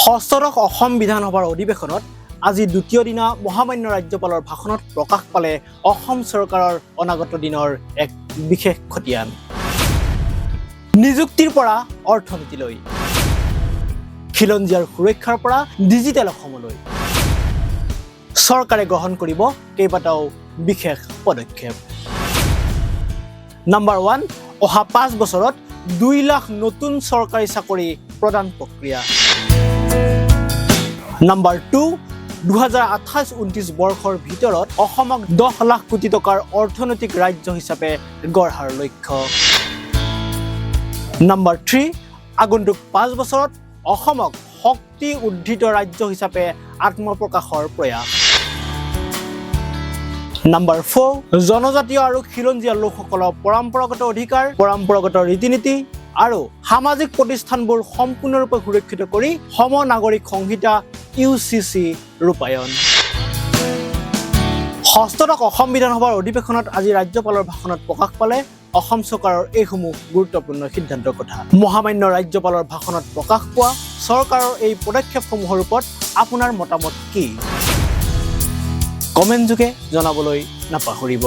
ষষ্ঠদশ অসম বিধানসভাৰ অধিৱেশনত আজি দ্বিতীয় দিনা মহামান্য ৰাজ্যপালৰ ভাষণত প্ৰকাশ পালে অসম চৰকাৰৰ অনাগত দিনৰ এক বিশেষ খতিয়ান। নিযুক্তিৰ পৰা অৰ্থনীতিলৈ, খিলঞ্জীয়াৰ সুৰক্ষাৰ পৰা ডিজিটেল অসমলৈ চৰকাৰে গ্ৰহণ কৰিব কেইবাটাও বিশেষ পদক্ষেপ। নম্বৰ 1, অহা 5 বছৰত 2 লাখ নতুন চৰকাৰী চাকৰি প্ৰদান প্ৰক্ৰিয়া। নম্বৰ 2, 2028-29 বৰ্ষৰ ভিতৰত অসমক 10 লাখ কোটি টকাৰ অৰ্থনৈতিক ৰাজ্য হিচাপে গঢ়াৰ লক্ষ্য। নম্বৰ 3, আগন্তুক 5 বছৰত অসমক শক্তি উদ্ধিত ৰাজ্য হিচাপে আত্মপ্ৰকাশৰ প্ৰয়াস। নম্বৰ 4, জনজাতীয় আৰু খিলঞ্জীয়া লোকসকলৰ পৰম্পৰাগত অধিকাৰ, পৰম্পৰাগত ৰীতি-নীতি আৰু সামাজিক প্ৰতিষ্ঠানবোৰ সম্পূৰ্ণৰূপে সুৰক্ষিত কৰি সম নাগৰিক সংহিতা UCC ৰূপায়ণ। ষষ্ঠদশ অসম বিধানসভাৰ অধিৱেশনত আজি ৰাজ্যপালৰ ভাষণত প্ৰকাশ পালে অসম চৰকাৰৰ এইসমূহ গুৰুত্বপূৰ্ণ সিদ্ধান্তৰ কথা। মহামান্য ৰাজ্যপালৰ ভাষণত প্ৰকাশ পোৱা চৰকাৰৰ এই পদক্ষেপসমূহৰ ওপৰত আপোনাৰ মতামত কি? কমেণ্ট যোগে জনাবলৈ নাপাহৰিব।